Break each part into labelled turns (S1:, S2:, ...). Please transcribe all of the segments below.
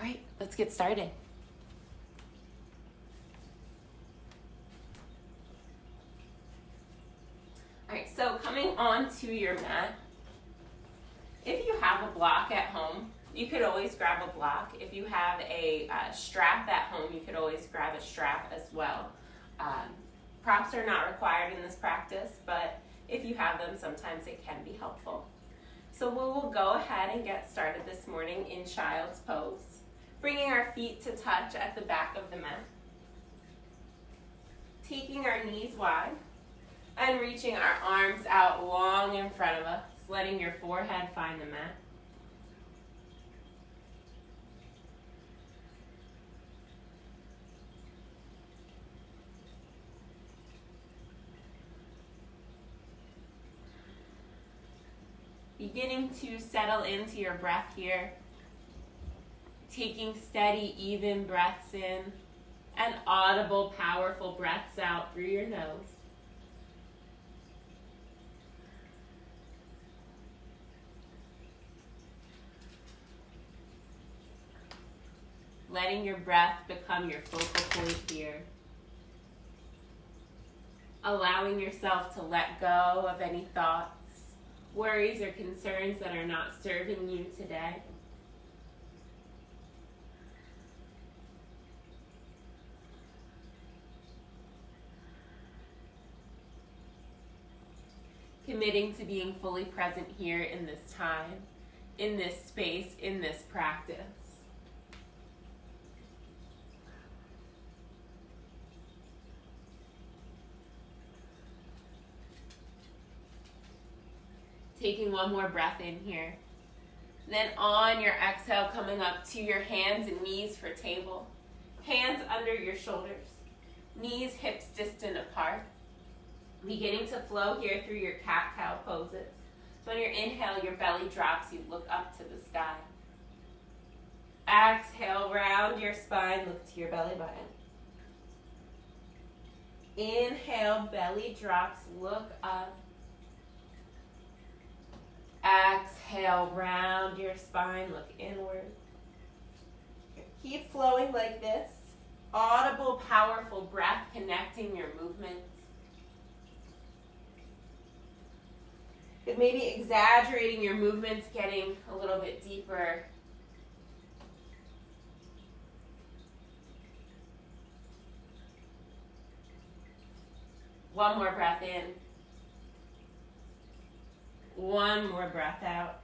S1: right, let's get started. All right, so coming onto your mat, if you have a block at home, you could always grab a block. If you have a strap at home, you could always grab a strap as well. Props are not required in this practice, but if you have them, sometimes it can be helpful. So we will go ahead and get started this morning in child's pose, bringing our feet to touch at the back of the mat, taking our knees wide, and reaching our arms out long in front of us, letting your forehead find the mat. Beginning to settle into your breath here, taking steady, even breaths in and audible, powerful breaths out through your nose. Letting your breath become your focal point here. Allowing yourself to let go of any thoughts, worries, or concerns that are not serving you today. Committing to being fully present here in this time, in this space, in this practice. Taking one more breath in here. Then on your exhale, coming up to your hands and knees for table. Hands under your shoulders. Knees, hips distant apart. Beginning to flow here through your cat-cow poses. So on your inhale, your belly drops, you look up to the sky. Exhale, round your spine, look to your belly button. Inhale, belly drops, look up. Exhale, round your spine, look inward. Keep flowing like this. Audible, powerful breath connecting your movements. But maybe exaggerating your movements, getting a little bit deeper. One more breath in. One more breath out.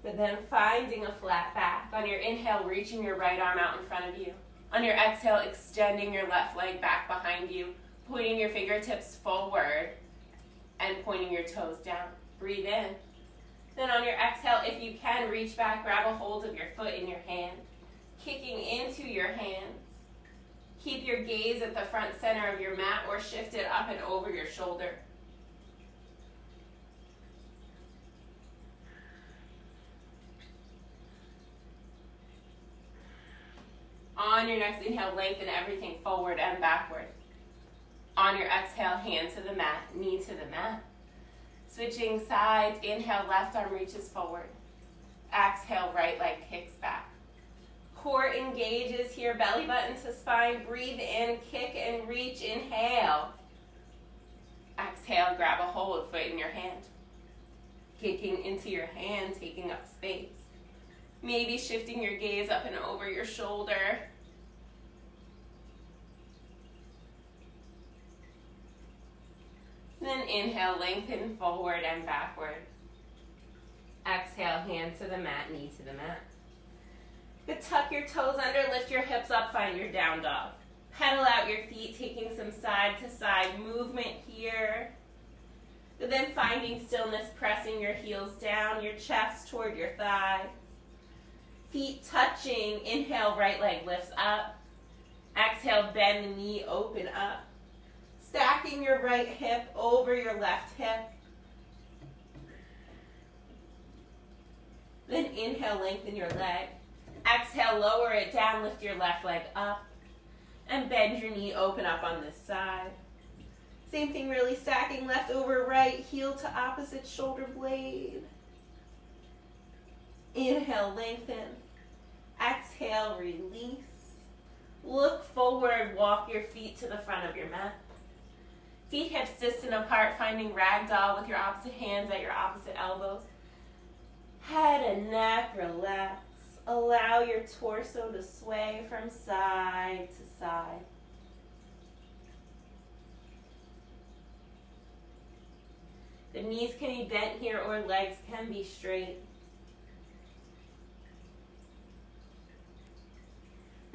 S1: But then finding a flat back. On your inhale, reaching your right arm out in front of you. On your exhale, extending your left leg back behind you, pointing your fingertips forward and pointing your toes down. Breathe in. Then on your exhale, if you can, reach back, grab a hold of your foot in your hand, kicking into your hands. Keep your gaze at the front center of your mat or shift it up and over your shoulder. On your next inhale, lengthen everything forward and backward. On your exhale, hand to the mat, knee to the mat. Switching sides, inhale, left arm reaches forward. Exhale, right leg kicks back. Core engages here, belly button to spine. Breathe in, kick and reach, inhale. Exhale, grab a hold, foot in your hand. Kicking into your hand, taking up space. Maybe shifting your gaze up and over your shoulder. Then inhale, lengthen forward and backward. Exhale, hand to the mat, knee to the mat. But tuck your toes under, lift your hips up, find your down dog. Pedal out your feet, taking some side to side movement here. But then finding stillness, pressing your heels down, your chest toward your thighs. Feet touching, inhale, right leg lifts up. Exhale, bend the knee, open up. Stacking your right hip over your left hip. Then inhale, lengthen your leg. Exhale, lower it down, lift your left leg up. And bend your knee, open up on this side. Same thing, really stacking left over right, heel to opposite shoulder blade. Inhale, lengthen. Exhale, release. Look forward, walk your feet to the front of your mat. Feet hips distant apart, finding ragdoll with your opposite hands at your opposite elbows. Head and neck relax. Allow your torso to sway from side to side. The knees can be bent here or legs can be straight.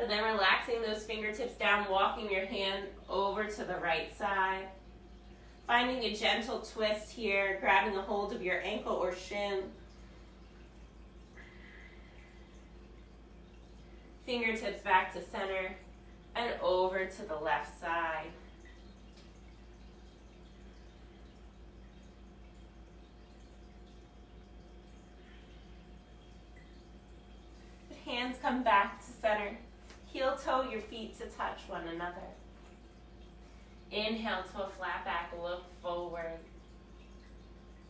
S1: And then relaxing those fingertips down, walking your hand over to the right side. Finding a gentle twist here, grabbing a hold of your ankle or shin. Fingertips back to center and over to the left side. Hands come back to center. Heel toe your feet to touch one another. Inhale to a flat back, look forward.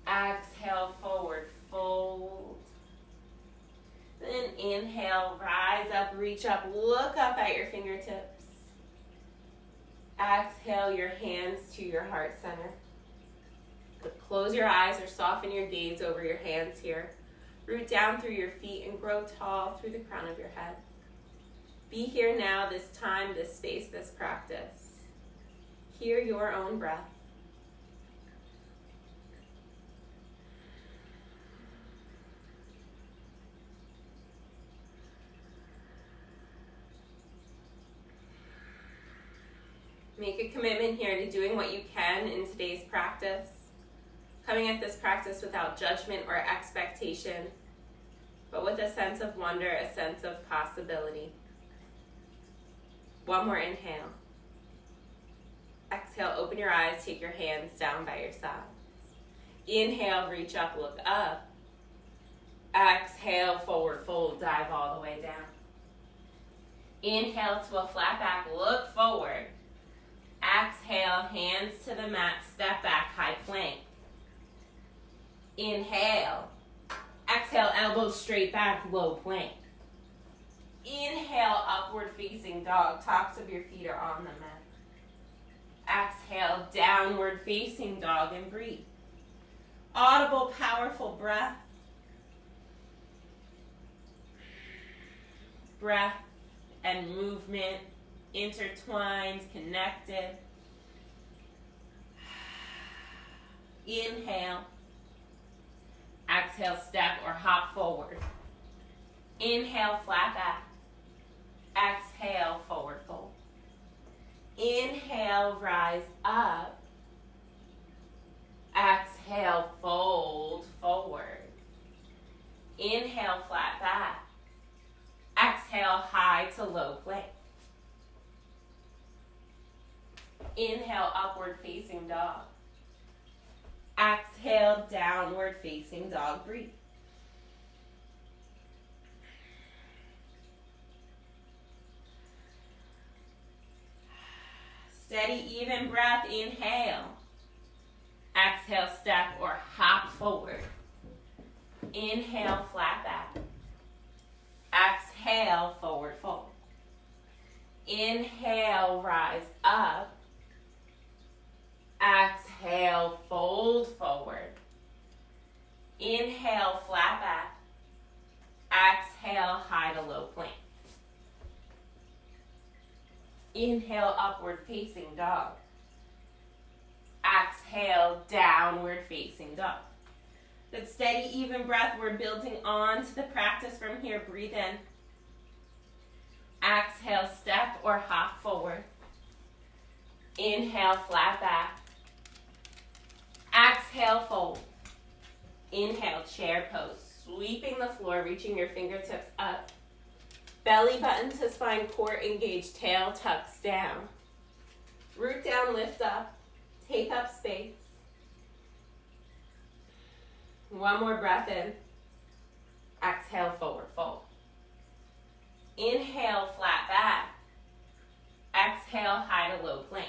S1: Exhale, forward fold. Then inhale, rise up, reach up, look up at your fingertips. Exhale, your hands to your heart center. Close your eyes or soften your gaze over your hands here. Root down through your feet and grow tall through the crown of your head. Be here now, this time, this space, this practice. Hear your own breath. Make a commitment here to doing what you can in today's practice. Coming at this practice without judgment or expectation, but with a sense of wonder, a sense of possibility. One more inhale. Exhale, open your eyes, take your hands down by your sides. Inhale, reach up, look up. Exhale, forward fold, dive all the way down. Inhale to a flat back, look forward. Exhale, hands to the mat, step back, high plank. Inhale. Exhale, elbows straight back, low plank. Inhale, upward facing dog. Tops of your feet are on the mat. Exhale, downward facing dog and breathe. Audible, powerful breath. Breath and movement intertwined, connected. Inhale. Exhale, step or hop forward. Inhale, flat back. Exhale, forward fold. Inhale, rise up. Exhale, fold forward. Inhale, flat back. Exhale, high to low plank. Inhale, upward facing dog. Exhale, downward facing dog. Breathe. Steady, even breath. Inhale. Exhale, step or hop forward. Inhale, flat back. Exhale, forward fold. Inhale, rise up. Exhale, fold forward. Inhale, flat back. Exhale, high to low plank. Inhale, upward facing dog. Exhale, downward facing dog. Good steady, even breath. We're building on to the practice from here. Breathe in. Exhale, step or hop forward. Inhale, flat back. Exhale, fold. Inhale, chair pose. Sweeping the floor, reaching your fingertips up. Belly button to spine, core engaged, tail tucks down. Root down, lift up. Take up space. One more breath in. Exhale, forward fold. Inhale, flat back. Exhale, high to low plank.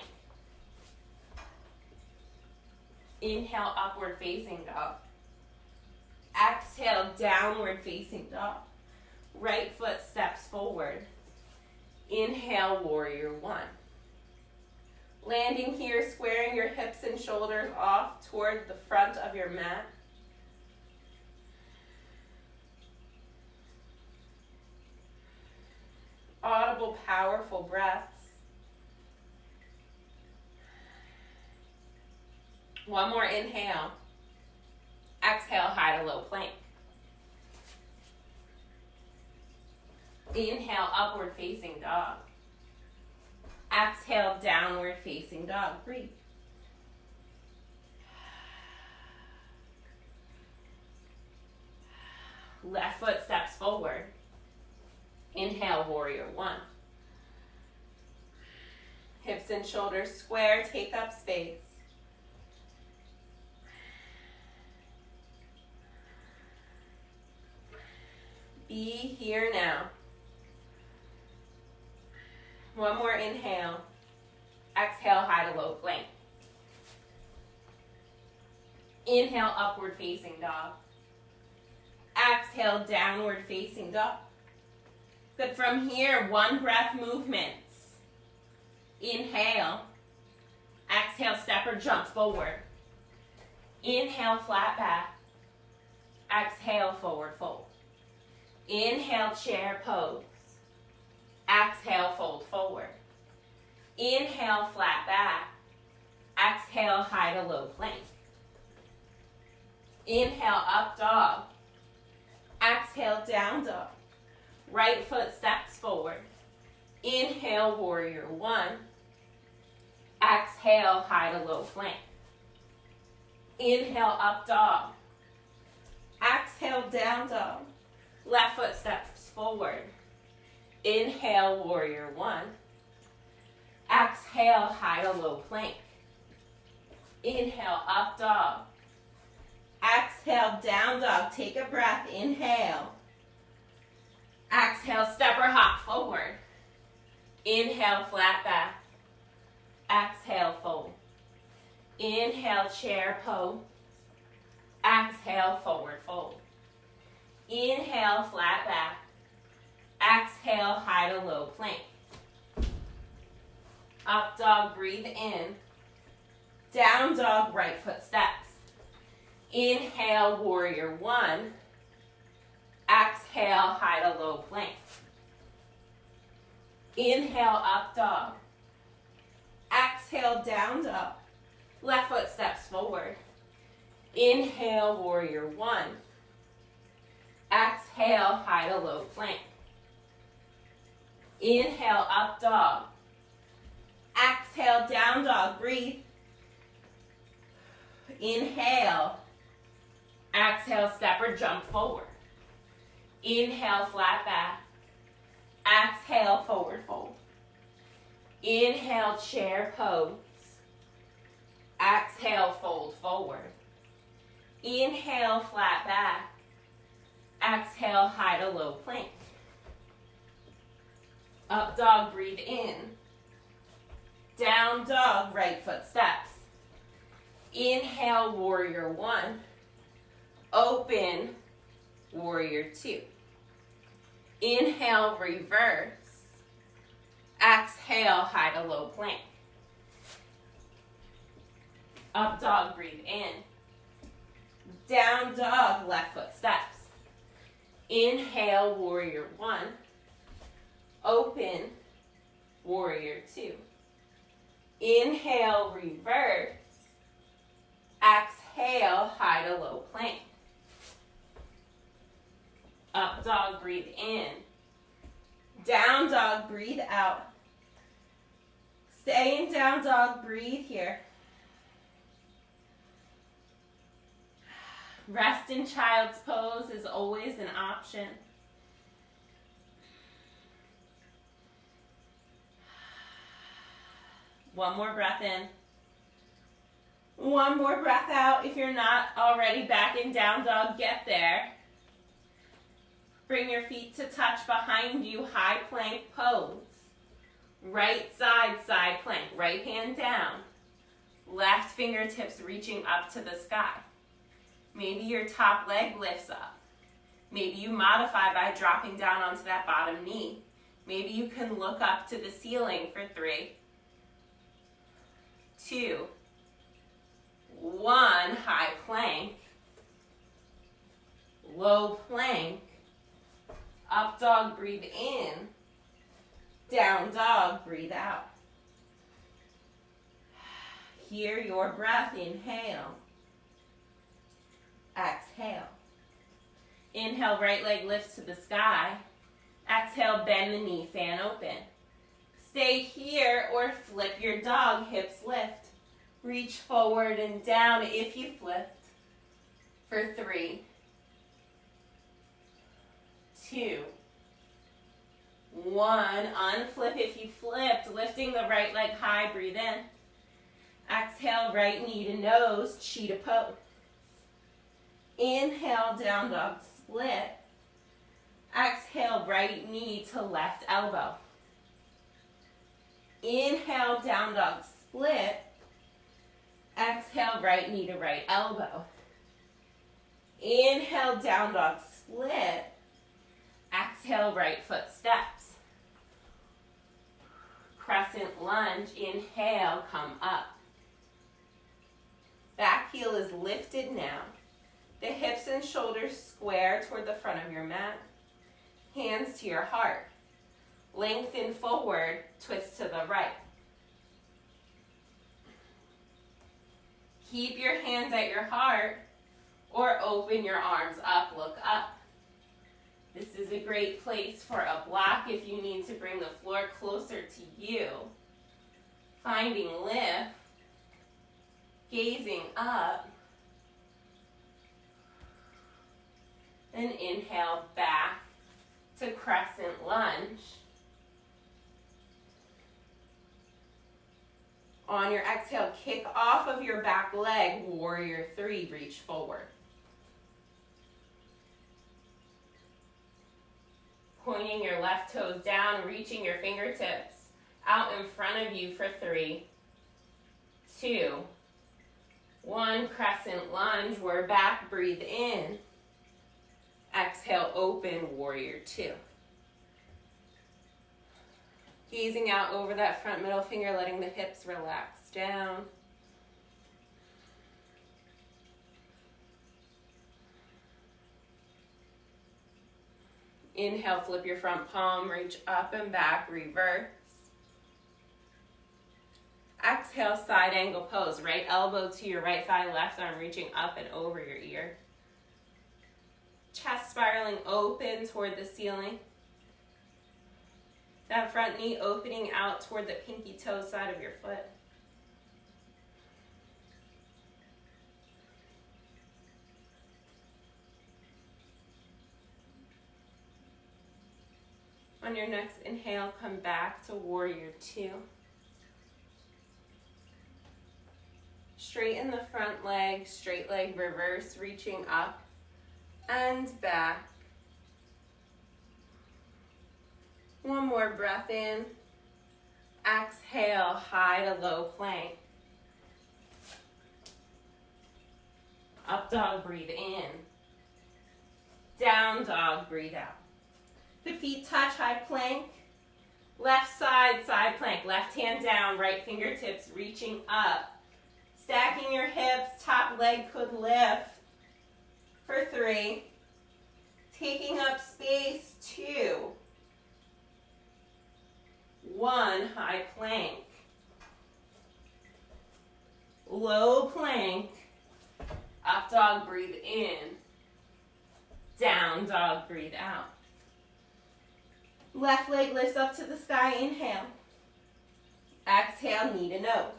S1: Inhale, upward facing dog. Exhale, downward facing dog. Right foot steps forward. Inhale, warrior one. Landing here, squaring your hips and shoulders off toward the front of your mat. Audible, powerful breaths. One more inhale. Exhale, high to low plank. Inhale, upward facing dog. Exhale, downward facing dog. Breathe. Left foot steps forward. Inhale, warrior one. Hips and shoulders square, take up space. Be here now. One more inhale. Exhale, high to low plank. Inhale, upward facing dog. Exhale, downward facing dog. Good. From here, one breath movements. Inhale. Exhale, step or jump forward. Inhale, flat back. Exhale, forward fold. Inhale, chair pose. Exhale, fold forward. Inhale, flat back. Exhale, high to low plank. Inhale, up dog. Exhale, down dog. Right foot steps forward. Inhale, warrior one. Exhale, high to low plank. Inhale, up dog. Exhale, down dog. Left foot steps forward. Inhale, warrior one. Exhale, high to low plank. Inhale, up dog. Exhale, down dog. Take a breath. Inhale. Exhale, step or hop forward. Inhale, flat back. Exhale, fold. Inhale, chair pose. Exhale, forward fold. Inhale, flat back. Exhale, high to low plank. Up dog, breathe in. Down dog, right foot steps. Inhale, warrior one. Exhale, high to low plank. Inhale, up dog. Exhale, down dog. Left foot steps forward. Inhale, warrior one. Exhale, high to low plank. Inhale, up dog. Exhale, down dog. Breathe. Inhale. Exhale, step or jump forward. Inhale, flat back. Exhale, forward fold. Inhale, chair pose. Exhale, fold forward. Inhale, flat back. Exhale, high to low plank. Up dog, breathe in. Down dog, right foot steps. Inhale, warrior one. Open, warrior two. Inhale, reverse. Exhale, high to low plank. Up dog, breathe in. Down dog, left foot steps. Inhale, warrior one. Open, warrior two. Inhale, reverse. Exhale, high to low plank. Up dog, breathe in. Down dog, breathe out. Stay in down dog, breathe here. Rest in child's pose is always an option. One more breath in. One more breath out. If you're not already back in down dog, get there. Bring your feet to touch behind you, high plank pose. Right side, side plank. Right hand down. Left fingertips reaching up to the sky. Maybe your top leg lifts up. Maybe you modify by dropping down onto that bottom knee. Maybe you can look up to the ceiling for 3, 2, 1, high plank, low plank, up dog, breathe in, down dog, breathe out. Hear your breath, inhale, exhale. Inhale, right leg lifts to the sky. Exhale, bend the knee, fan open. Stay here or flip your dog, hips lift. Reach forward and down if you flipped. For 3, 2, 1. Unflip if you flipped, lifting the right leg high, breathe in. Exhale, right knee to nose, cheetah pose. Inhale, down dog split. Exhale, right knee to left elbow. Inhale, down dog split. Exhale, right knee to right elbow. Inhale, down dog split. Exhale, right foot steps. Crescent lunge, inhale, come up. Back heel is lifted now. The hips and shoulders square toward the front of your mat. Hands to your heart. Lengthen forward, twist to the right. Keep your hands at your heart or open your arms up, look up. This is a great place for a block if you need to bring the floor closer to you. Finding lift, gazing up, and inhale back to crescent lunge. On your exhale, kick off of your back leg, warrior 3, reach forward. Pointing your left toes down, reaching your fingertips out in front of you for 3, 2, 1, crescent lunge, we're back, breathe in. Exhale, open, warrior 2. Gazing out over that front middle finger, letting the hips relax down. Inhale, flip your front palm, reach up and back, reverse. Exhale, side angle pose. Right elbow to your right thigh, left arm reaching up and over your ear. Chest spiraling open toward the ceiling. That front knee opening out toward the pinky toe side of your foot. On your next inhale, come back to warrior 2. Straighten the front leg, straight leg reverse, reaching up and back. One more breath in. Exhale, high to low plank. Up dog, breathe in. Down dog, breathe out. The feet touch, high plank. Left side, side plank. Left hand down, right fingertips reaching up. Stacking your hips, top leg could lift. For 3. Taking up space, 2. 1, high plank. Low plank. Up dog, breathe in. Down dog, breathe out. Left leg lifts up to the sky, inhale. Exhale, knee to nose.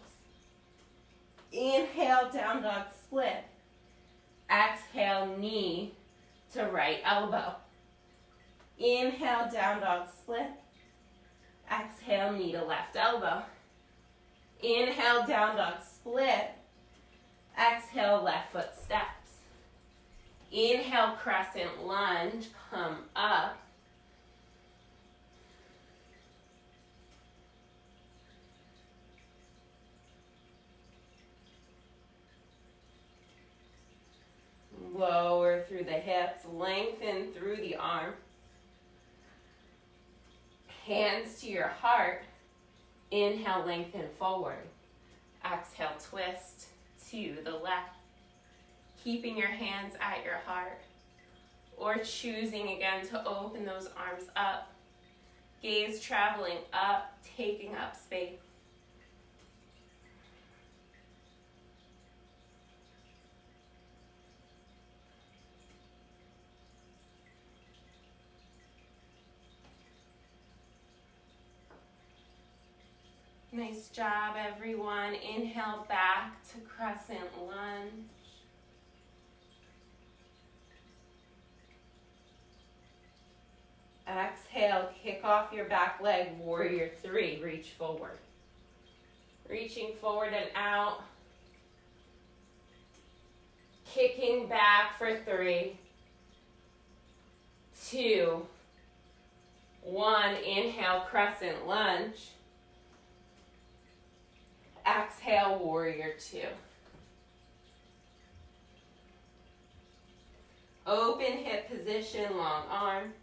S1: Inhale, down dog split. Exhale, knee to right elbow. Inhale, down dog split. Exhale, knee to left elbow. Inhale, down dog split. Exhale, left foot steps. Inhale, crescent lunge, come up. Lower through the hips, lengthen through the arm. Hands to your heart. Inhale, lengthen forward. Exhale, twist to the left. Keeping your hands at your heart. Or choosing again to open those arms up. Gaze traveling up, taking up space. Nice job, everyone. Inhale back to crescent lunge. Exhale, kick off your back leg, warrior three, reach forward. Reaching forward and out. Kicking back for 3, 2, 1. Inhale, crescent lunge. Exhale, warrior two. Open hip position, long arms.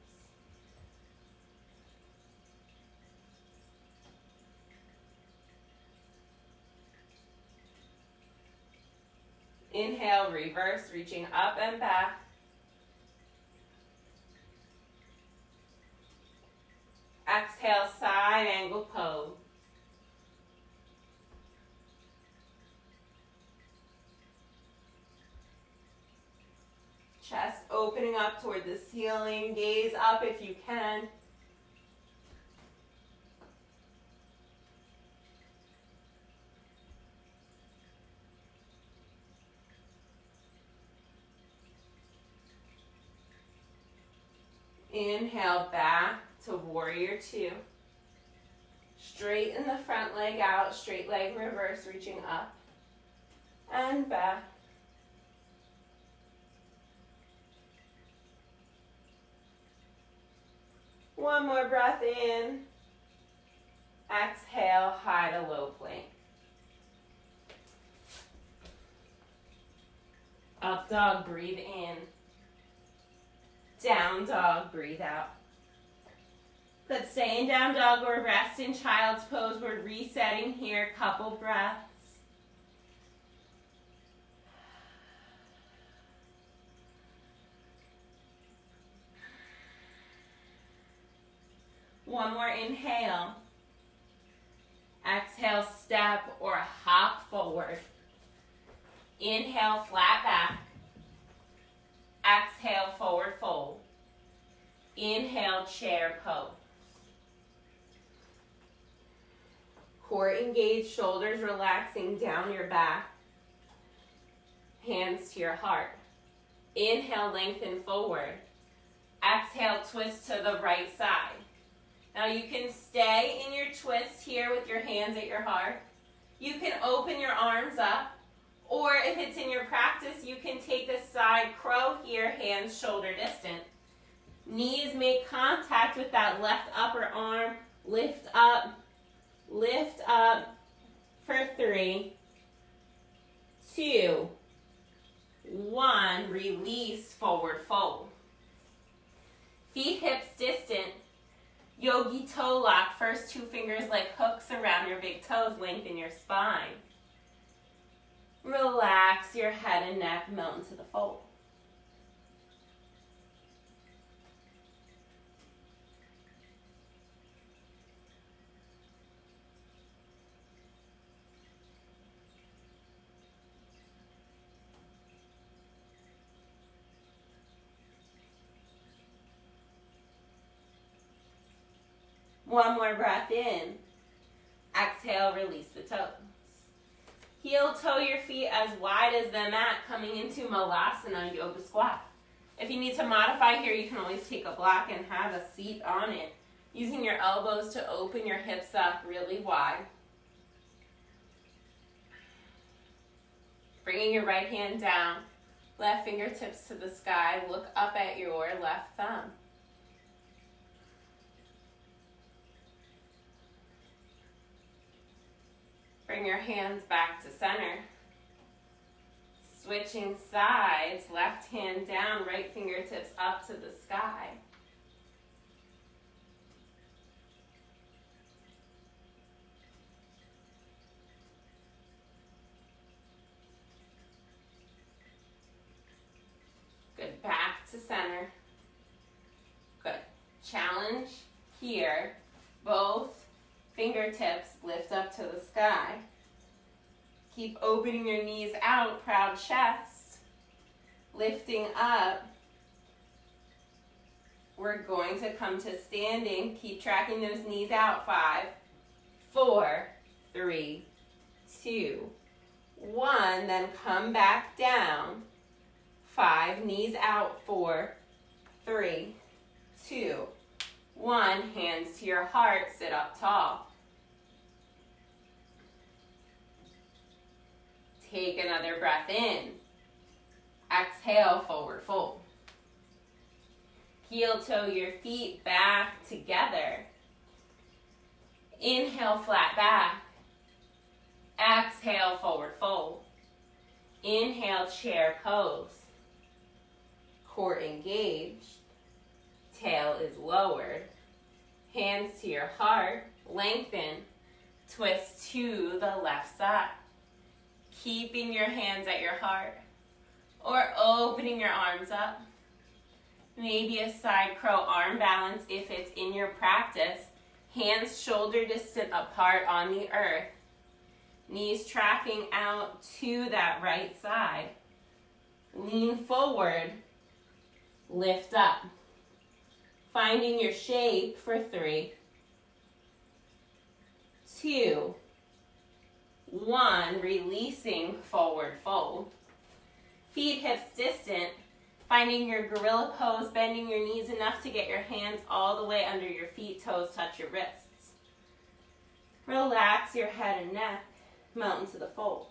S1: Inhale, reverse, reaching up and back. Exhale, side angle pose. Chest opening up toward the ceiling. Gaze up if you can. Inhale back to warrior two. Straighten the front leg out, straight leg reverse, reaching up and back. One more breath in. Exhale, high to low plank. Up dog, breathe in. Down dog, breathe out. Let's stay in down dog or rest in child's pose. We're resetting here, couple breaths. One more inhale. Exhale, step or hop forward. Inhale, flat back. Exhale, forward fold. Inhale, chair pose. Core engaged, shoulders relaxing down your back. Hands to your heart. Inhale, lengthen forward. Exhale, twist to the right side. Now you can stay in your twist here with your hands at your heart. You can open your arms up, or if it's in your practice, you can take a side crow here, hands shoulder distance. Knees make contact with that left upper arm. Lift up for 3, 2, 1. Release, forward fold. Feet hips distant. Yogi toe lock, first 2 fingers like hooks around your big toes, lengthen your spine. Relax your head and neck, melt into the fold. One more breath in. Exhale, release the toes. Heel toe your feet as wide as the mat, coming into Malasana, yoga squat. If you need to modify here, you can always take a block and have a seat on it, using your elbows to open your hips up really wide. Bringing your right hand down, left fingertips to the sky, look up at your left thumb. Bring your hands back to center. Switching sides, left hand down, right fingertips up to the sky. Good, back to center. Good. Challenge here. Both fingertips lift up to the sky. Keep opening your knees out, proud chest. Lifting up. We're going to come to standing. Keep tracking those knees out. 5, 4, 3, 2, 1. Then come back down. 5, knees out. 4, 3, 2, 1. Hands to your heart. Sit up tall. Take another breath in. Exhale, forward fold. Heel toe your feet back together. Inhale, flat back. Exhale, forward fold. Inhale, chair pose. Core engaged. Tail is lowered. Hands to your heart. Lengthen. Twist to the left side. Keeping your hands at your heart. Or opening your arms up. Maybe a side crow arm balance if it's in your practice. Hands shoulder distant apart on the earth. Knees tracking out to that right side. Lean forward. Lift up. Finding your shape for 3, 2, 1. Releasing, forward fold. Feet hips distant. Finding your gorilla pose, bending your knees enough to get your hands all the way under your feet, toes touch your wrists. Relax your head and neck, melt into the fold.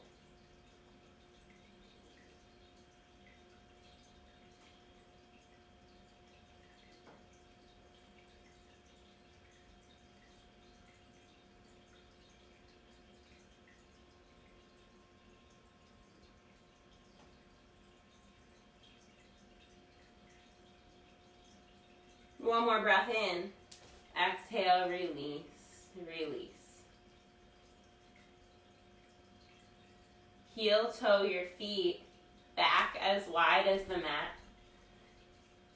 S1: One more breath in. Exhale, release, release. Heel toe your feet back as wide as the mat.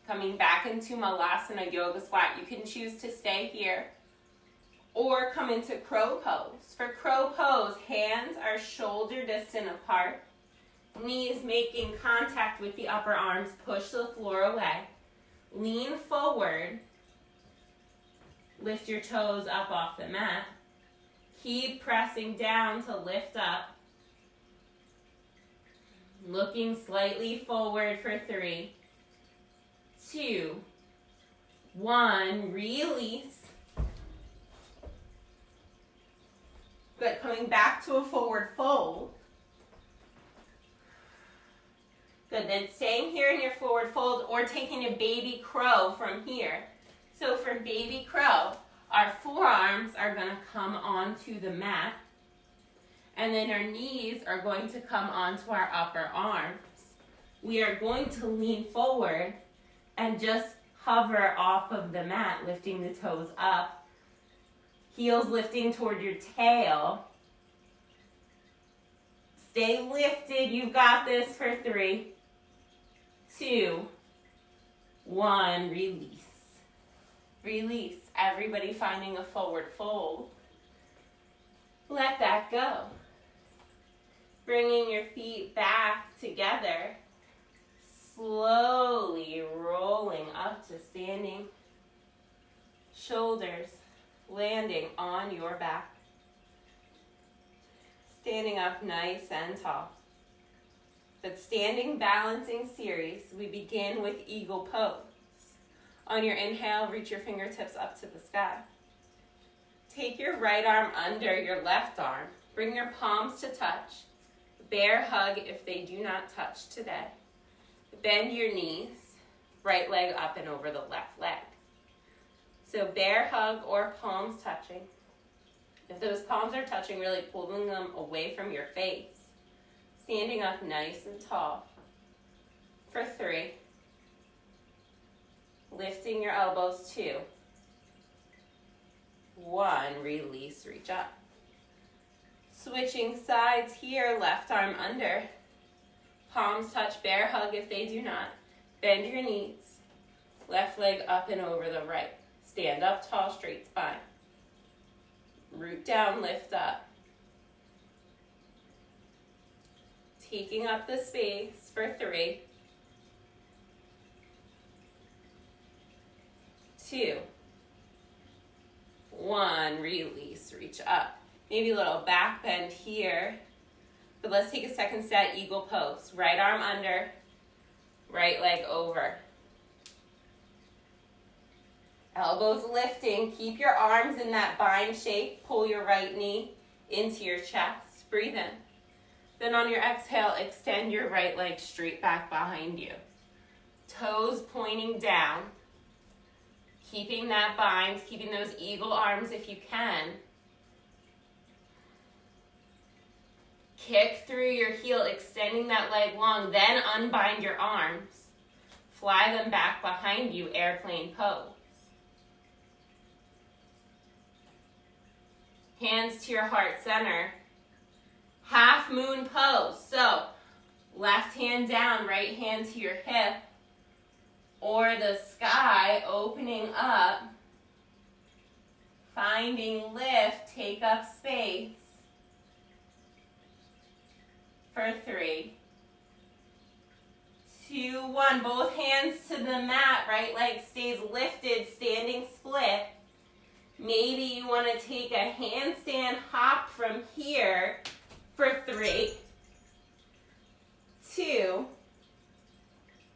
S1: Coming back into Malasana Yoga Squat. You can choose to stay here or come into crow pose. For crow pose, hands are shoulder distant apart. Knees making contact with the upper arms. Push the floor away. Lean forward. Lift your toes up off the mat. Keep pressing down to lift up. Looking slightly forward for 3, 2, 1. Release. Good. Coming back to a forward fold. Good, then staying here in your forward fold or taking a baby crow from here. So for baby crow, our forearms are going to come onto the mat. And then our knees are going to come onto our upper arms. We are going to lean forward and just hover off of the mat, lifting the toes up. Heels lifting toward your tail. Stay lifted. You've got this for 3, 2, 1. Release. Release. Everybody finding a forward fold. Let that go. Bringing your feet back together. Slowly rolling up to standing. Shoulders landing on your back. Standing up nice and tall. But standing balancing series, we begin with eagle pose. On your inhale, reach your fingertips up to the sky. Take your right arm under your left arm. Bring your palms to touch. Bear hug if they do not touch today. Bend your knees. Right leg up and over the left leg. So bear hug or palms touching. If those palms are touching, really pulling them away from your face. Standing up nice and tall for 3. Lifting your elbows, 2. 1, release, reach up. Switching sides here, left arm under. Palms touch, bear hug if they do not. Bend your knees. Left leg up and over the right. Stand up tall, straight spine. Root down, lift up. Taking up the space for 3. 2. 1, release, reach up. Maybe a little back bend here. But let's take a second set, eagle pose. Right arm under, right leg over. Elbows lifting. Keep your arms in that bind shape. Pull your right knee into your chest. Breathe in. Then on your exhale, extend your right leg straight back behind you. Toes pointing down. Keeping that bind, keeping those eagle arms if you can. Kick through your heel, extending that leg long, then unbind your arms. Fly them back behind you, airplane pose. Hands to your heart center. Half moon pose. So, left hand down, right hand to your hip, or the sky, opening up, finding lift, take up space for 3, 2, 1. Both hands to the mat, right leg stays lifted, standing split. Maybe you want to take a handstand hop from here for 3, 2,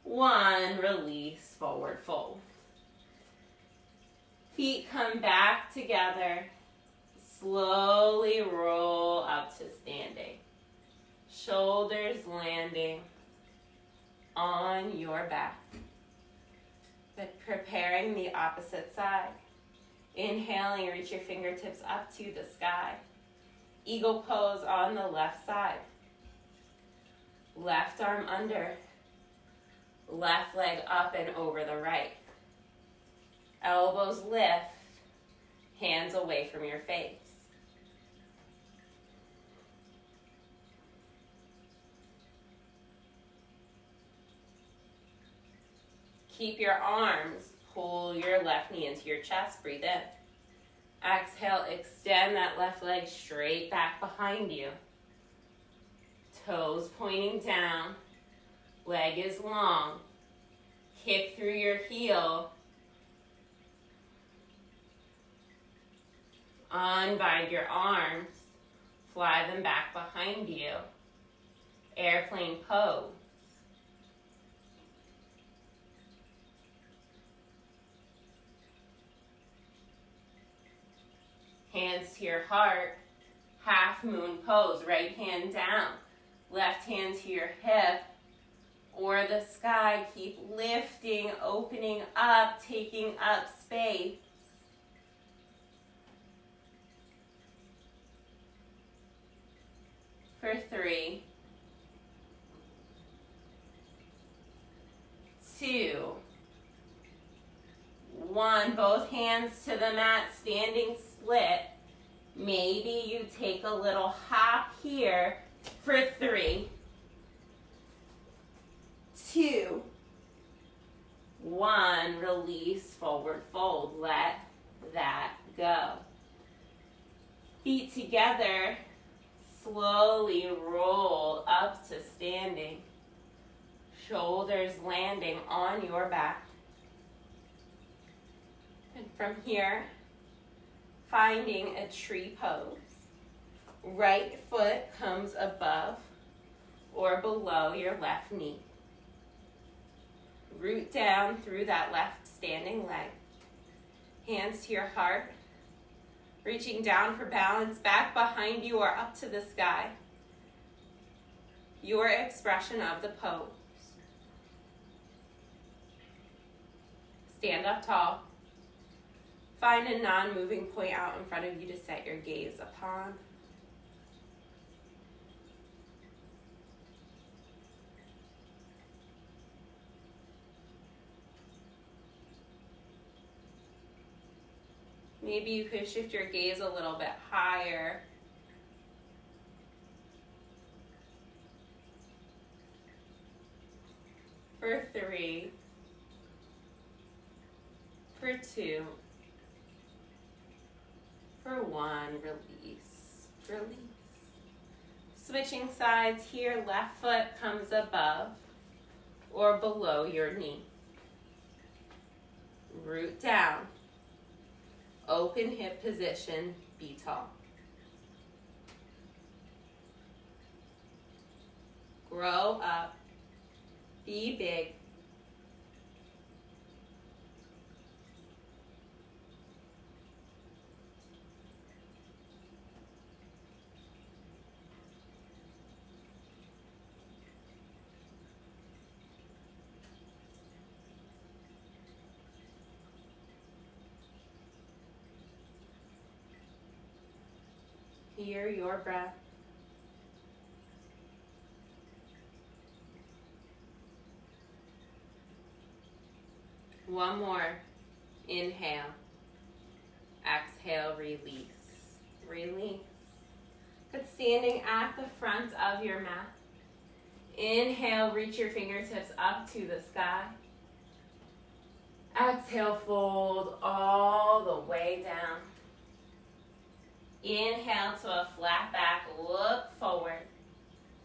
S1: 1, release, forward fold. Feet come back together. Slowly roll up to standing. Shoulders landing on your back. But preparing the opposite side. Inhaling, reach your fingertips up to the sky. Eagle pose on the left side. Left arm under. Left leg up and over the right. Elbows lift. Hands away from your face. Keep your arms. Pull your left knee into your chest. Breathe in. Exhale, extend that left leg straight back behind you. Toes pointing down. Leg is long. Kick through your heel. Unbind your arms. Fly them back behind you. Airplane pose. Hands to your heart. Half moon pose. Right hand down. Left hand to your hip or the sky. Keep lifting, opening up, taking up space. For 3, 2, 1. Both hands to the mat, standing split. Maybe you take a little hop here for 3, 2, 1. Release, forward fold. Let that go. Feet together. Slowly roll up to standing. Shoulders landing on your back. And from here, finding a tree pose. Right foot comes above or below your left knee. Root down through that left standing leg. Hands to your heart. Reaching down for balance, back behind you or up to the sky. Your expression of the pose. Stand up tall. Find a non-moving point out in front of you to set your gaze upon. Maybe you could shift your gaze a little bit higher. For 3, for 2, for 1, release, release. Switching sides here, left foot comes above or below your knee. Root down. Open hip position, be tall. Grow up, be big. Hear your breath. One more. Inhale. Exhale, release. Release. Good, standing at the front of your mat. Inhale, reach your fingertips up to the sky. Exhale, fold all the way down. Inhale to a flat back, look forward.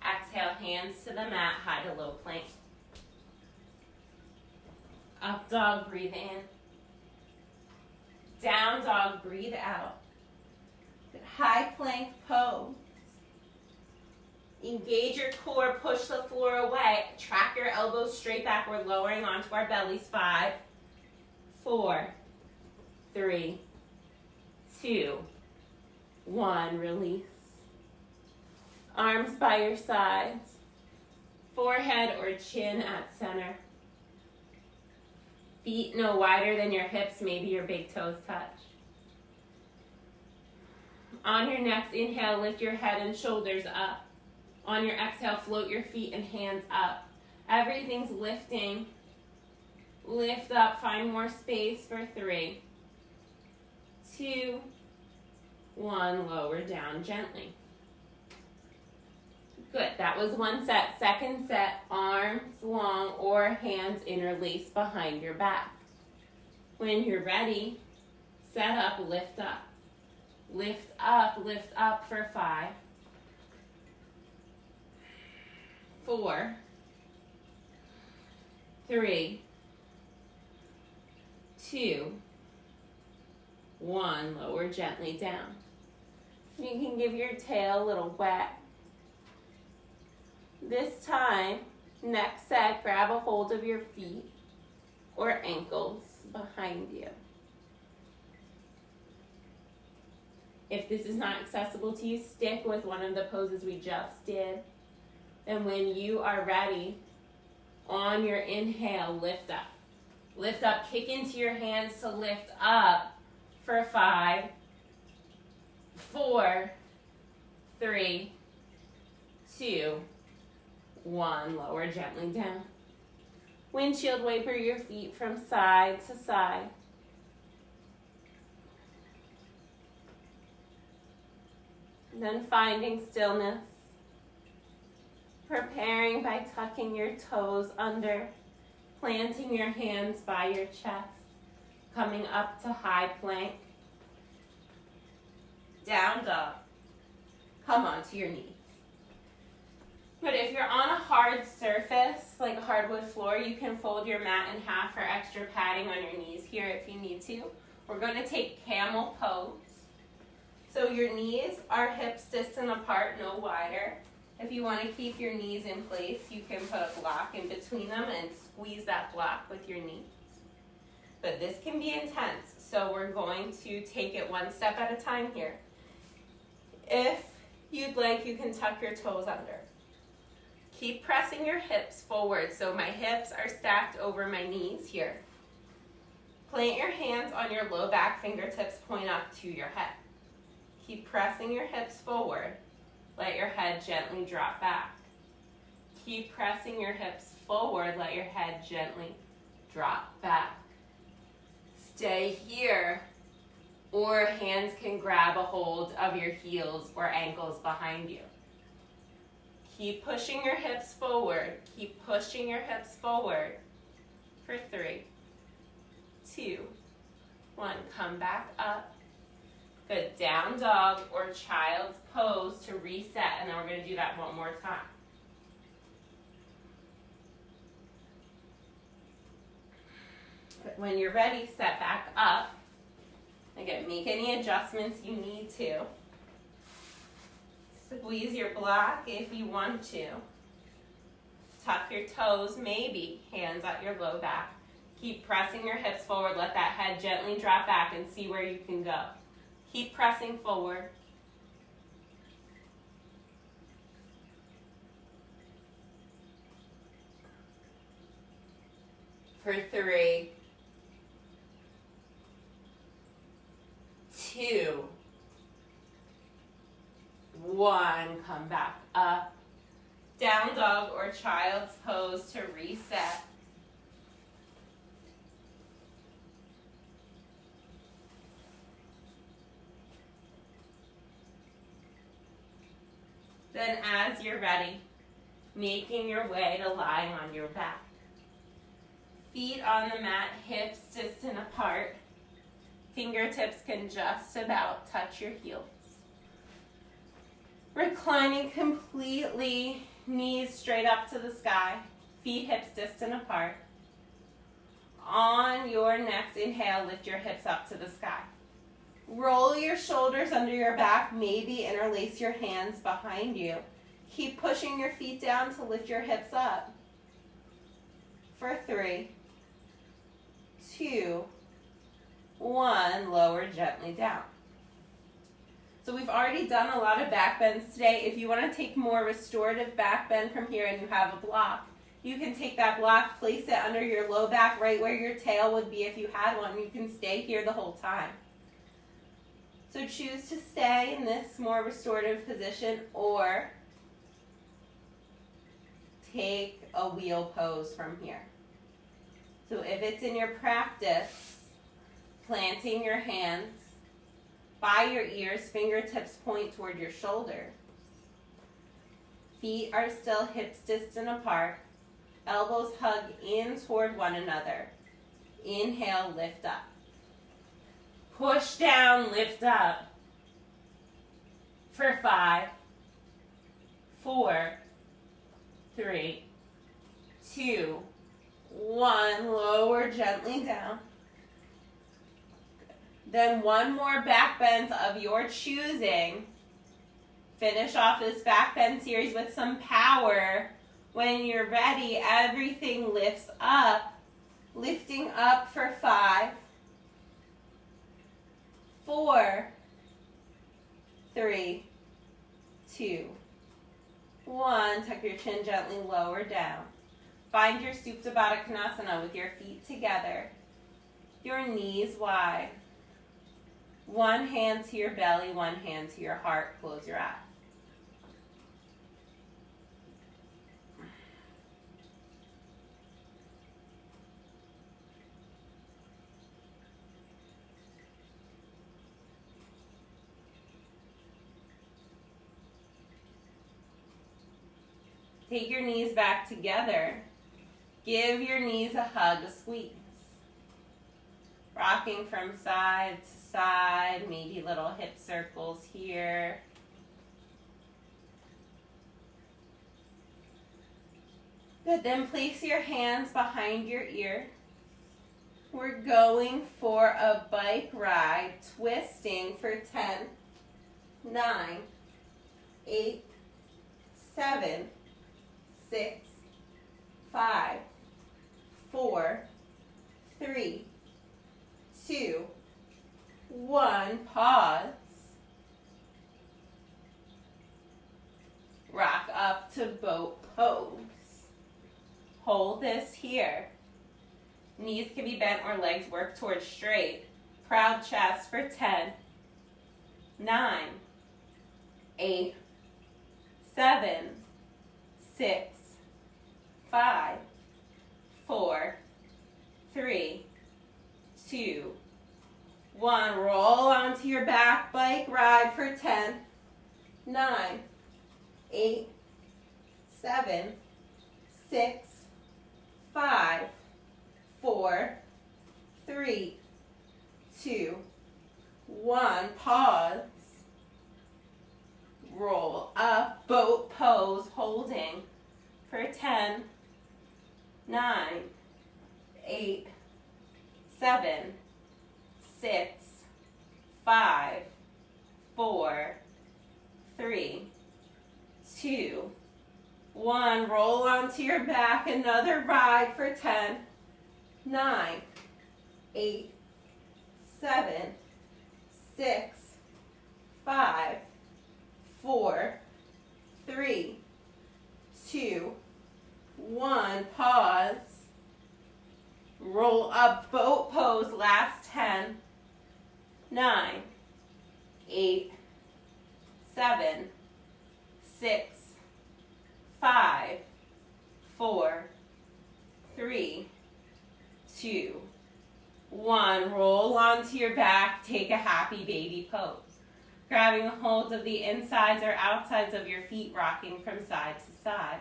S1: Exhale, hands to the mat, high to low plank. Up dog, breathe in. Down dog, breathe out. High plank pose. Engage your core, push the floor away. Track your elbows straight backward, lowering onto our bellies. 5, 4, 3, 2, 1, release. Arms by your sides. Forehead or chin at center. Feet no wider than your hips, maybe your big toes touch. On your next inhale, lift your head and shoulders up. On your exhale, float your feet and hands up. Everything's lifting. Lift up, find more space for 3, 2, 1, lower down gently. Good, that was one set. Second set, arms long or hands interlaced behind your back. When you're ready, set up, lift up. Lift up for 5, 4, 3, 2, 1, lower gently down. You can give your tail a little wet. This time, next set, grab a hold of your feet or ankles behind you. If this is not accessible to you, stick with one of the poses we just did. And when you are ready, on your inhale, lift up. Lift up, kick into your hands to lift up for 5, 4, 3, 2, 1. Lower gently down. Windshield wiper your feet from side to side. Then finding stillness. Preparing by tucking your toes under. Planting your hands by your chest. Coming up to high plank. Down dog. Come onto your knees. But if you're on a hard surface, like a hardwood floor, you can fold your mat in half for extra padding on your knees here if you need to. We're going to take camel pose. So your knees are hips distant apart, no wider. If you want to keep your knees in place, you can put a block in between them and squeeze that block with your knees. But this can be intense, so we're going to take it one step at a time here. If you'd like, you can tuck your toes under. Keep pressing your hips forward, so my hips are stacked over my knees here. Plant your hands on your low back, fingertips point up to your head. Keep pressing your hips forward. Let your head gently drop back. Keep pressing your hips forward. Let your head gently drop back. Stay here or hands can grab a hold of your heels or ankles behind you. Keep pushing your hips forward. Keep pushing your hips forward for 3, 2, 1. Come back up. Good. Down dog or child's pose to reset, and then we're going to do that one more time. When you're ready, set back up. Again, make any adjustments you need to. Squeeze your block if you want to. Tuck your toes, maybe. Hands at your low back. Keep pressing your hips forward. Let that head gently drop back and see where you can go. Keep pressing forward. For 3, 2, 1. Come back up. Down dog or child's pose to reset. Then as you're ready, making your way to lying on your back. Feet on the mat, hips distant apart. Fingertips can just about touch your heels. Reclining completely, knees straight up to the sky, feet hips distant apart. On your next inhale, lift your hips up to the sky. Roll your shoulders under your back, maybe interlace your hands behind you. Keep pushing your feet down to lift your hips up. For 3, 2, 1, lower gently down. So we've already done a lot of back bends today. If you want to take more restorative back bend from here and you have a block, you can take that block, place it under your low back right where your tail would be if you had one. You can stay here the whole time. So choose to stay in this more restorative position or take a wheel pose from here. So if it's in your practice, planting your hands by your ears, fingertips point toward your shoulder. Feet are still hips distant apart. Elbows hug in toward one another. Inhale, lift up. Push down, lift up. For 5, 4, 3, 2, 1. Lower gently down. Then one more back bend of your choosing. Finish off this back bend series with some power. When you're ready, everything lifts up. Lifting up for 5, 4, 3, 2, 1. Tuck your chin gently lower down. Find your Supta Baddha Konasana with your feet together, your knees wide. One hand to your belly, one hand to your heart. Close your eyes. Take your knees back together. Give your knees a hug, a squeeze. Rocking from side to side, maybe little hip circles here. Good, then place your hands behind your ear. We're going for a bike ride, twisting for 10, 9, 8, 7, 6, 5, 4, 3, 2, 1. Pause. Rock up to boat pose. Hold this here. Knees can be bent or legs work towards straight. Proud chest for 10, 9, 8, 7, 6, 5, 4, 3, 2, 1. Roll onto your back, bike ride for 10, 9, 8, 7, 6, 5, 4, 3, 2, 1. Pause. Roll up, boat pose, holding for 10, 9, 8, 7, 6, 5, 4, 3, 2, 1. Roll onto your back, another ride for 10, 9, 8, 7, 6, 5, 4, 3, 2, 1. Pause. Roll up, boat pose, last 10, 9, 8, 7, 6, 5, 4, 3, 2, 1. Roll onto your back, take a happy baby pose. Grabbing a hold of the insides or outsides of your feet, rocking from side to side.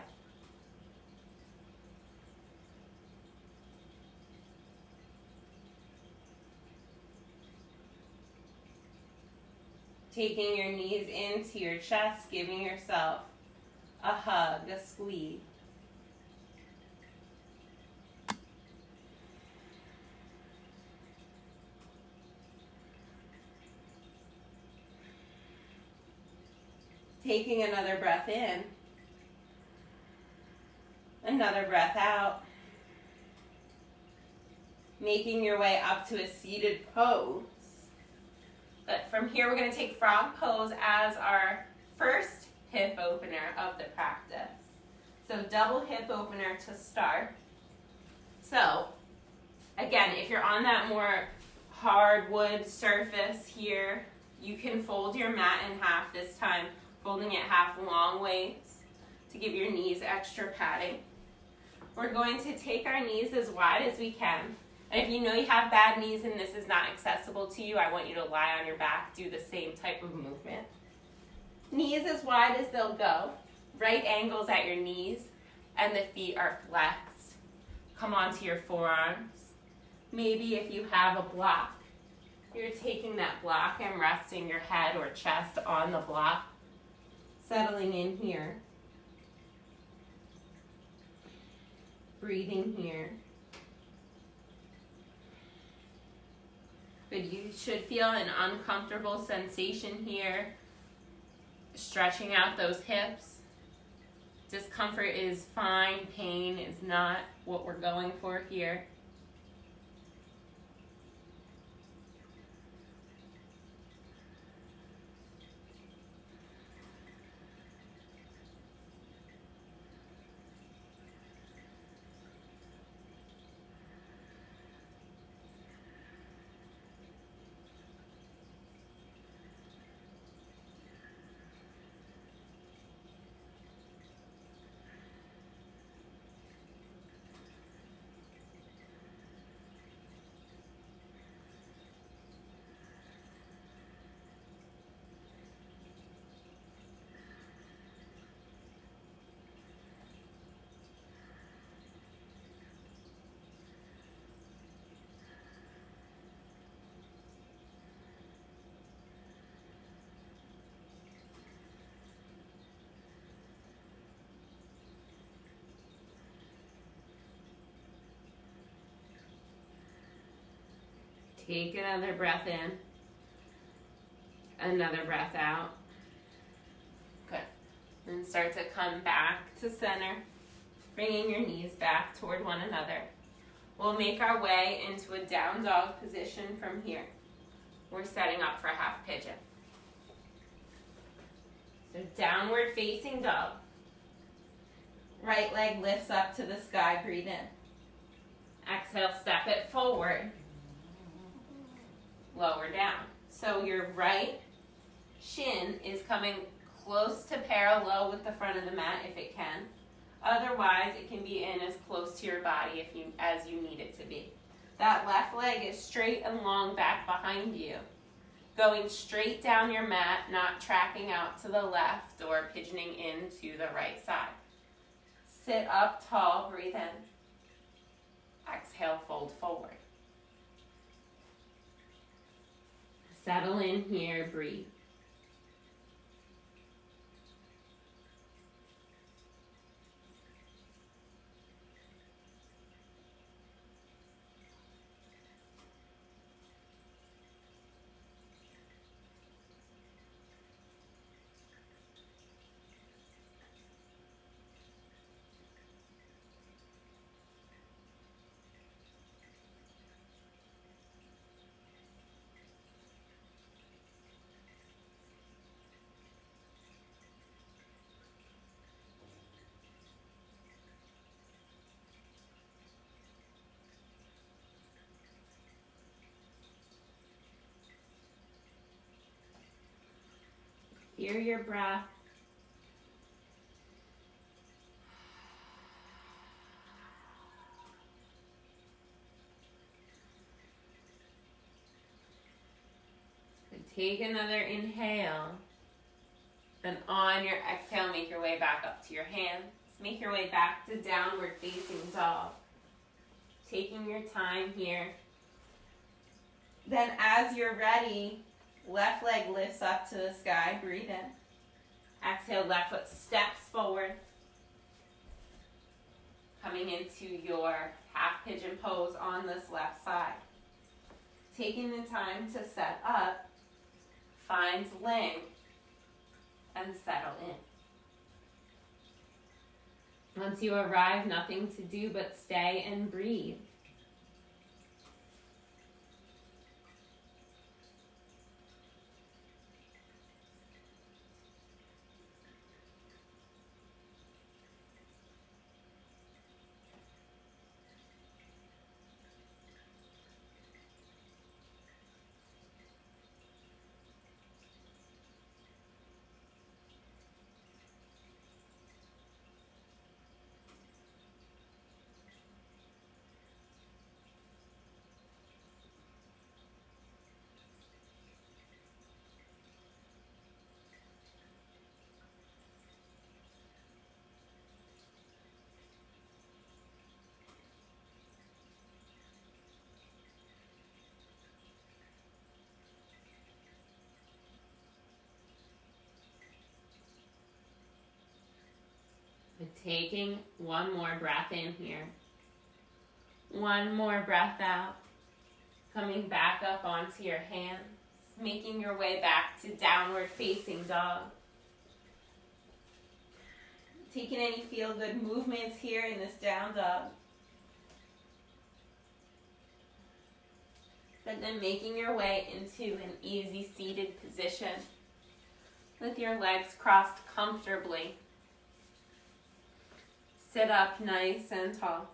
S1: Taking your knees into your chest, giving yourself a hug, a squeeze. Taking another breath in, another breath out. Making your way up to a seated pose. But from here, we're going to take frog pose as our first hip opener of the practice. So double hip opener to start. So again, if you're on that more hardwood surface here, you can fold your mat in half this time, folding it half long ways to give your knees extra padding. We're going to take our knees as wide as we can. And if you know you have bad knees and this is not accessible to you, I want you to lie on your back, do the same type of movement. Knees as wide as they'll go, right angles at your knees, and the feet are flexed. Come onto your forearms. Maybe if you have a block, you're taking that block and resting your head or chest on the block, settling in here. Breathing here. But you should feel an uncomfortable sensation here. Stretching out those hips. Discomfort is fine. Pain is not what we're going for here. Take another breath in, another breath out. Good. And start to come back to center, bringing your knees back toward one another. We'll make our way into a down dog position from here. We're setting up for half pigeon. So downward facing dog. Right leg lifts up to the sky, breathe in. Exhale, step it forward. Lower down. So your right shin is coming close to parallel with the front of the mat if it can. Otherwise, it can be in as close to your body as you need it to be. That left leg is straight and long back behind you. Going straight down your mat, not tracking out to the left or pigeoning into the right side. Sit up tall, breathe in. Exhale, fold forward. Settle in here, breathe. Hear your breath. And take another inhale. Then on your exhale, make your way back up to your hands. Make your way back to downward facing dog. Taking your time here. Then as you're ready, left leg lifts up to the sky. Breathe in. Exhale, left foot steps forward. Coming into your half pigeon pose on this left side. Taking the time to set up, find length, and settle in. Once you arrive, nothing to do but stay and breathe. Taking one more breath in here. One more breath out. Coming back up onto your hands. Making your way back to downward facing dog. Taking any feel good movements here in this down dog. But then making your way into an easy seated position with your legs crossed comfortably. Sit up nice and tall.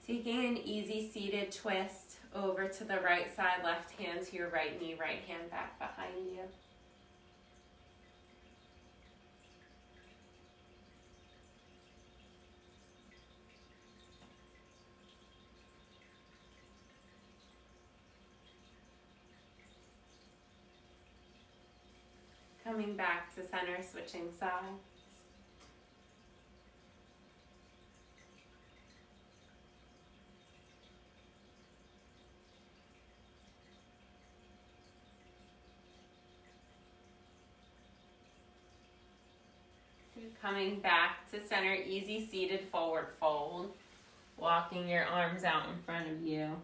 S1: Taking an easy seated twist over to the right side, left hand to your right knee, right hand back behind you. Coming back to center, switching sides. Coming back to center, easy seated forward fold. Walking your arms out in front of you.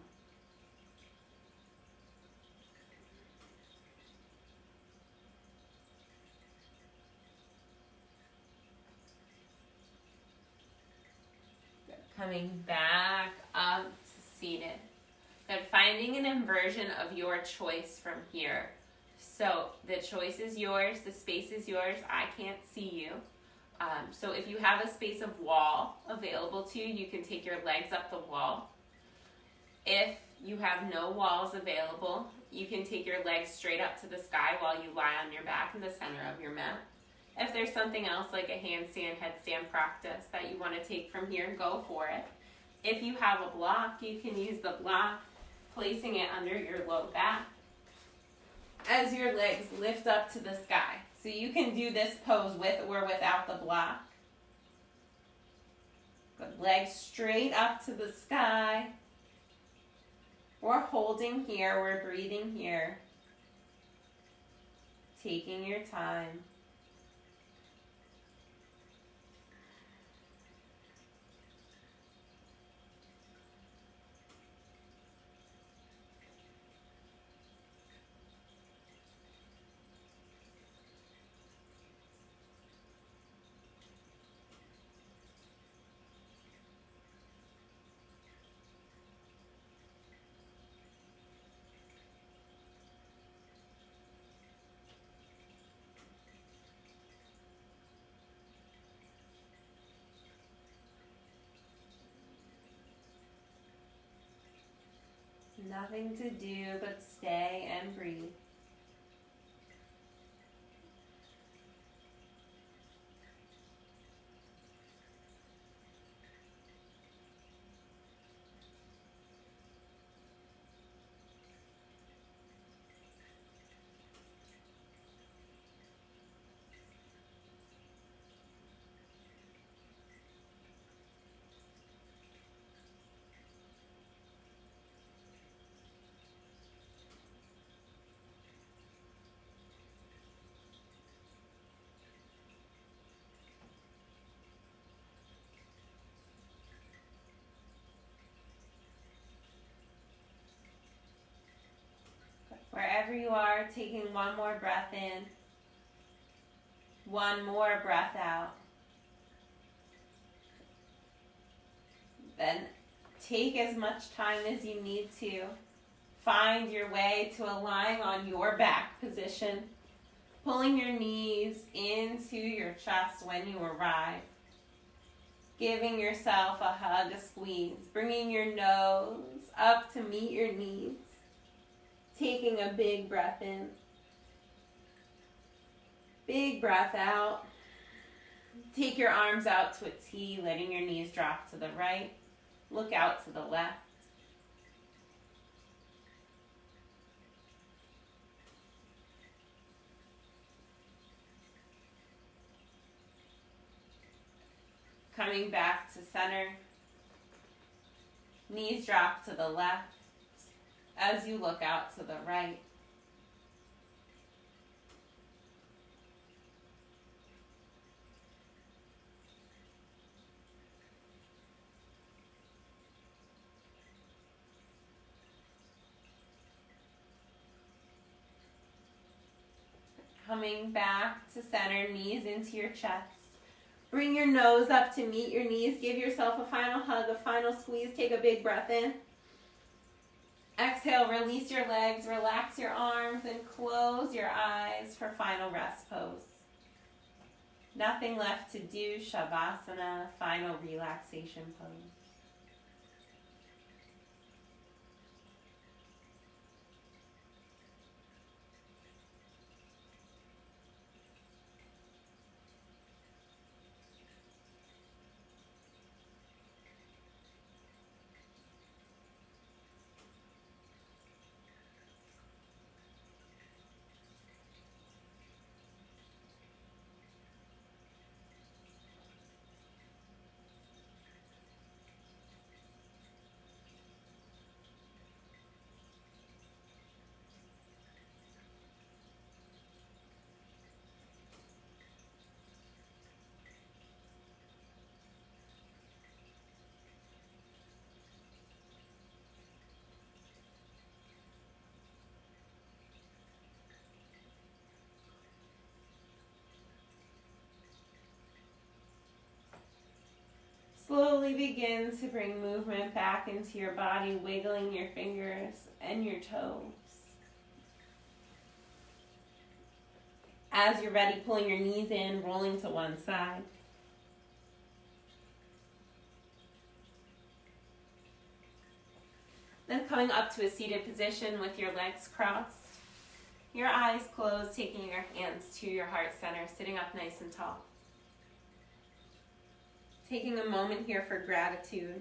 S1: Coming back up to seated. Then finding an inversion of your choice from here. So the choice is yours, the space is yours, I can't see you. So if you have a space of wall available to you, you can take your legs up the wall. If you have no walls available, you can take your legs straight up to the sky while you lie on your back in the center of your mat. If there's something else like a handstand, headstand practice that you want to take from here, go for it. If you have a block, you can use the block, placing it under your low back as your legs lift up to the sky. So you can do this pose with or without the block. Good, legs straight up to the sky. We're holding here, we're breathing here. Taking your time. Nothing to do but stay and breathe. Wherever you are, taking one more breath in, one more breath out. Then take as much time as you need to. Find your way to a lying on your back position, pulling your knees into your chest when you arrive. Giving yourself a hug, a squeeze, bringing your nose up to meet your knees. Taking a big breath in. Big breath out. Take your arms out to a T, letting your knees drop to the right. Look out to the left. Coming back to center. Knees drop to the left as you look out to the right. Coming back to center, knees into your chest. Bring your nose up to meet your knees. Give yourself a final hug, a final squeeze. Take a big breath in. Exhale, release your legs, relax your arms, and close your eyes for final rest pose. Nothing left to do, Shavasana, final relaxation pose. Slowly begin to bring movement back into your body, wiggling your fingers and your toes. As you're ready, pulling your knees in, rolling to one side. Then coming up to a seated position with your legs crossed. Your eyes closed, taking your hands to your heart center, sitting up nice and tall. Taking a moment here for gratitude.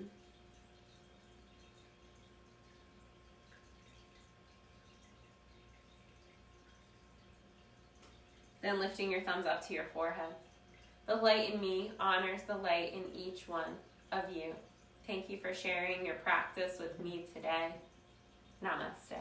S1: Then lifting your thumbs up to your forehead. The light in me honors the light in each one of you. Thank you for sharing your practice with me today. Namaste.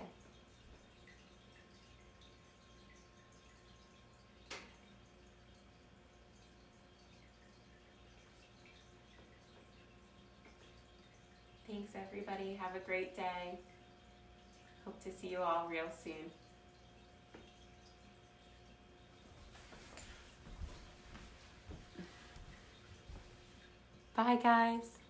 S1: Thanks, everybody. Have a great day. Hope to see you all real soon. Bye, guys.